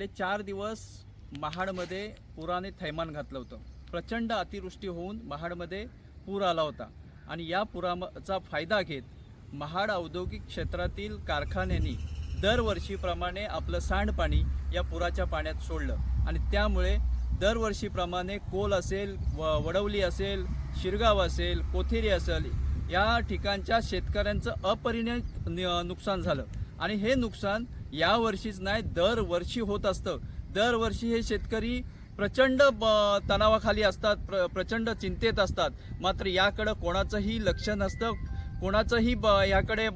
गेले 4 दिवस महाडमध्ये पुराने थैमान घातलं होतं। प्रचंड अतिवृष्टी होऊन महाडमध्ये पूर आला होता आणि या पुराचा फायदा घेत महाड औद्योगिक क्षेत्रातील कारखान्यांनी दरवर्षीप्रमाणे आपलं सांडपाणी या पुराच्या पाण्यात सोडलं आणि त्यामुळे दरवर्षीप्रमाणे कोल असेल, वडवली असेल, शिरगाव असेल, कोथेरी असेल या ठिकाणच्या शेतकऱ्यांचं अपरिमित नुकसान झालं आणि हे नुकसान यावर्षीच नाही दरवर्षी होत असतं। दरवर्षी हे शेतकरी प्रचंड तणावाखाली असतात, प्रचंड चिंतेत असतात, मात्र याकडे कोणाचंही लक्ष नसतं, कोणाचंही याकडे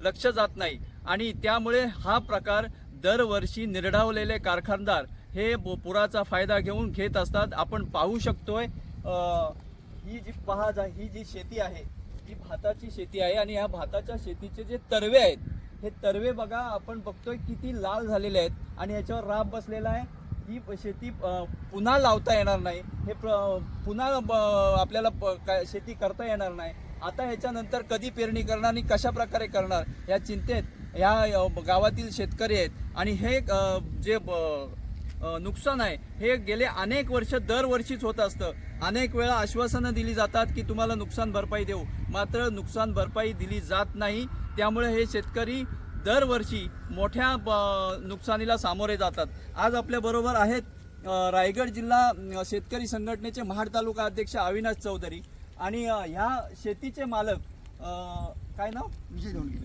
लक्ष जात नाही आणि त्यामुळे हा प्रकार दरवर्षी निर्ढावलेले कारखानदार हे पुराचा फायदा घेत असतात। आपण पाहू शकतोय ही जी शेती आहे ही भाताची शेती आहे आणि या भाताच्या शेतीचे जे तरवे आहेत हे तरवे बघा, आपण बघतोय किती लाल झालेले आहेत आणि याच्यावर राब बसलेला आहे। ही शेती पुन्हा लावता येणार नाही, हे पुन्हा आपल्याला शेती करता येणार नाही। आता ह्याच्यानंतर कधी पेरणी करणार आणि कशा प्रकारे करणार या चिंतेत या गावातील शेतकरी आहेत आणि हे जे नुकसान आहे हे गेले अनेक वर्ष दरवर्षीच होत असतं। अनेक वेळा आश्वासनं दिली जातात की तुम्हाला नुकसान भरपाई देऊ, मात्र नुकसान भरपाई दिली जात नाही। त्यामुळे हे शेतकरी दरवर्षी मोठ्या नुकसानीला सामोरे जातात। आज आपल्या बरोबर आहेत रायगड जिल्हा शेतकरी संघटनेचे महाड तालुका अध्यक्ष अविनाश चौधरी आणि ह्या शेतीचे मालक काय नाव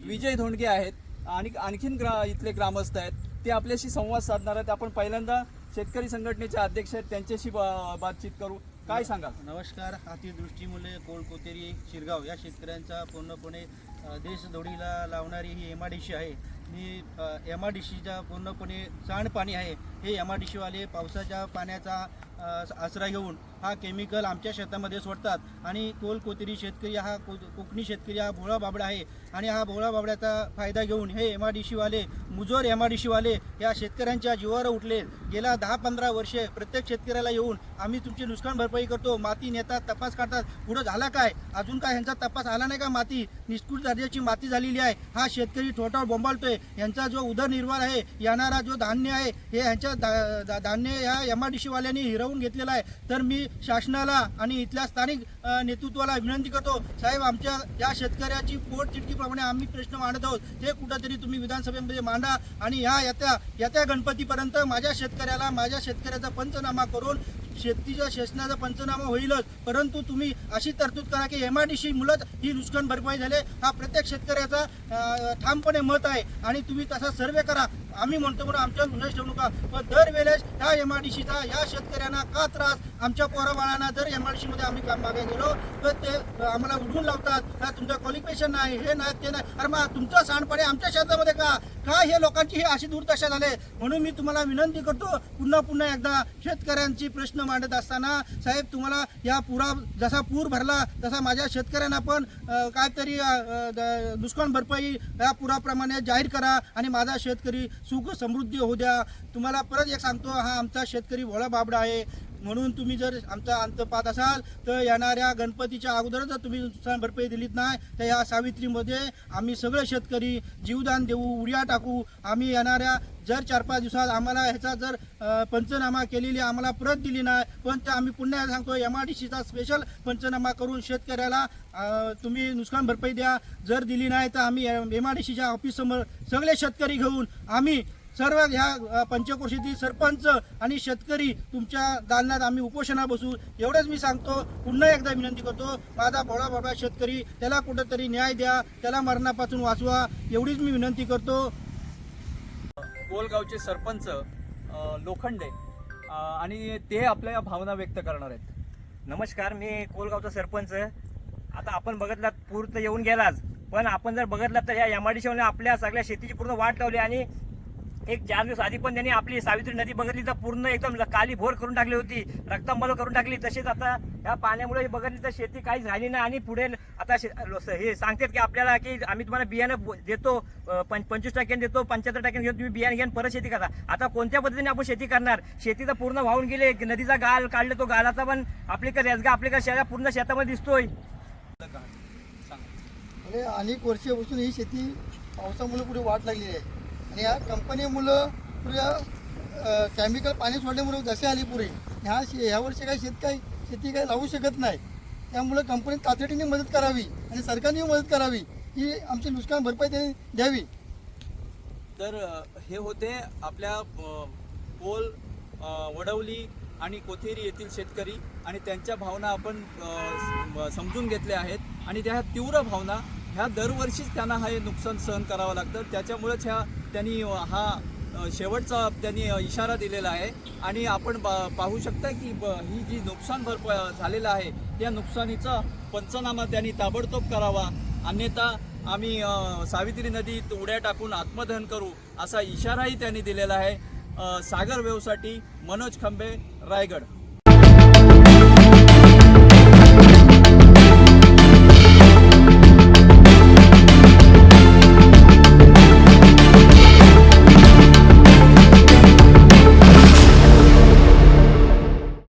विजय धोंडगे आहेत आणि आणखीन इथले ग्रामस्थ आहेत, ते आपल्याशी संवाद साधणार आहेत। आपण पहिल्यांदा शेतकरी संघटनेचे अध्यक्ष आहेत त्यांच्याशी बातचीत करू। काय सांगाल? नमस्कार। अतिवृष्टीमुळे कोथेरी शिरगाव या शेतकऱ्यांचा पूर्णपणे देशदोडीला लावणारी ही MIDC आहे। ही MIDCच्या पूर्णपणे सांडपाणी आहे। हे MIDCवाले पावसाच्या पाण्याचा आसरा घेऊन हा केमिकल आमच्या शेतामध्ये सोडतात आणि कोथेरी शेतकरी हा कोकणी शेतकरी हा भोळा बाबडा आहे आणि हा भोळा बाबड्याचा फायदा घेऊन हे MIDCवाले मुजोर MIDCवाले या शेतकऱ्यांच्या जीवावर उठले। गेल्या 10-15 वर्षे प्रत्येक शेतकऱ्याला येऊन आम्ही तुमची नुकसान भरपाई करतो, माती नेतात, तपास काढतात, पुढं झाला काय, अजून काय ह्यांचा तपास आला नाही का? माती निष्कृत दर्जाची माती झालेली आहे। हा शेतकरी ठोठावर बोंबाळतोय। यांचा जो उदरनिर्वाह आहे, येणारा जो धान्य आहे हे ह्यांच्या धान्य या MIDCवाल्यांनी हिरवून घेतलेला आहे। तर मी शासनाला आणि इथल्या स्थानिक नेतृत्वाला विनंती करतो, साहेब आमच्या या शेतकऱ्याची पोटतिडकीप्रमाणे आम्ही प्रश्न मांडत आहोत, ते कुठंतरी तुम्ही विधानसभेमध्ये मांडा आणि येत्या गणपतीपर्यंत माझ्या शेतकऱ्याचा पंचनामा करून शेतीच्या शासनाचा पंचनामा होईलच, परंतु तुम्ही अशी तरतूद करा की MIDC मुळात ही नुकसान भरपाई झाले हा प्रत्येक शेतकऱ्याचा ठामपणे मत आहे आणि तुम्ही तसा सर्वे करा। आम्ही म्हणतो म्हणून आमच्या गुन्हेच ठेवू नका, पण दरवेळेस ह्या MIDCचा या शेतकऱ्यांना का त्रास? आमच्या पोराबाळांना जर MIDCमध्ये आम्ही काम मागे गेलो तर ते आम्हाला उडवून लावतात, तुमचं क्वालिफिकेशन नाही, हे नाही, ते नाही। अरे मग तुमचं सांडपाणी आमच्या शेतामध्ये का हे लोकांची ही अशी दुर्दशा झाली। म्हणून मी तुम्हाला विनंती करतो, पुन्हा एकदा शेतकऱ्यांची प्रश्न मांडत असताना साहेब तुम्हाला या जसा पूर भरला तसा माझ्या शेतकऱ्यांना पण काहीतरी नुकसान भरपाई या पुराप्रमाणे जाहीर करा आणि माझा शेतकरी सुख समृद्धी होऊ द्या। तुम्हाला परत एक सांगतो, हा आमचा शेतकरी भोळा बाबडा आहे, म्हणून तुम्ही जर आमचा अंत पाहत असाल तर येणाऱ्या गणपतीच्या अगोदर जर तुम्ही नुकसान भरपाई दिलीत नाही तर या सावित्रीमध्ये आम्ही सगळे शेतकरी जीवदान देऊ, उड्या टाकू। आम्ही येणाऱ्या जर 4-5 दिवसात आम्हाला ह्याचा जर पंचनामा केलेली आम्हाला प्रत दिली नाही, पण ते आम्ही पुन्हा सांगतो MIDCचा स्पेशल पंचनामा करून शेतकऱ्याला तुम्ही नुकसान भरपाई द्या। जर दिली नाही तर आम्ही MIDCच्या ऑफिससमोर सगळे शेतकरी घेऊन आम्ही सर्व ह्या पंचक्रोशीतील सरपंच आणि शेतकरी तुमच्या दालनात आम्ही उपोषणा बसू। एवढंच मी सांगतो, पुन्हा एकदा विनंती करतो, माझा भोळा बाबा शेतकरी त्याला कुठंतरी न्याय द्या, त्याला मरणापासून वाचवा, एवढीच मी विनंती करतो। कोलगावचे सरपंच लोखंडे आणि ते आपल्या भावना व्यक्त करणार आहेत। नमस्कार, मी कोलगावचा सरपंच। आता आपण बघितलं पूर तर येऊन गेलाच, पण आपण जर बघितलं तर या MIDCने आपल्या सगळ्या शेतीची पूर्ण वाट लावली आणि एक 4 दिवस आधी पण त्यांनी आपली सावित्री नदी बघितली तर पूर्ण एकदम काली भोर करून टाकली होती, रक्तांबल करून टाकली। तसेच आता या पाण्यामुळे बघितली तर शेती काही झाली नाही आणि पुढे आता हे सांगतात की आपल्याला की आम्ही तुम्हाला बियाणं देतो, 25% देतो, 75% घेऊन तुम्ही बियाणं घेऊन परत शेती करा। आता कोणत्या पद्धतीने आपण शेती करणार? शेती तर पूर्ण वाहून गेले, नदीचा गाळ काढला, तो गालाचा पण आपल्याकडे रेसगा आपल्याकडे पूर्ण शेतामध्ये दिसतोय। अनेक वर्षापासून ही शेती पावसामुळे पुढे वाट लागली आहे आणि या कंपनीमुळं पुऱ्या केमिकल पाणी सोडल्यामुळे जसे आली पुरे ह्या वर्षी काही शेती काही लावू शकत नाही. त्यामुळे कंपनी तातडीने मदत करावी आणि सरकारने मदत करावी, ही आमची नुकसान भरपाई द्यावी. तर हे होते आपल्या पोल, वडवली आणि कोथेरी येथील शेतकरी आणि त्यांच्या भावना आपण समजून घेतल्या आहेत आणि त्या तीव्र भावना ह्या दरवर्षीच त्यांना हे नुकसान सहन करावं लागतं. त्याच्यामुळेच त्यांनी शेवटचा त्यांनी इशारा दिलेला आहे आणि आपण पाहू शकता की ही जी नुकसान भरपाई झालेलं आहे त्या नुकसानीचा पंचनामा त्यांनी ताबडतोब करावा, अन्यथा आम्ही सावित्री नदीत उड्या टाकून आत्मदहन करू असा इशाराही त्यांनी दिलेला आहे. सागर वेवसाठी मनोज खंबे, रायगड.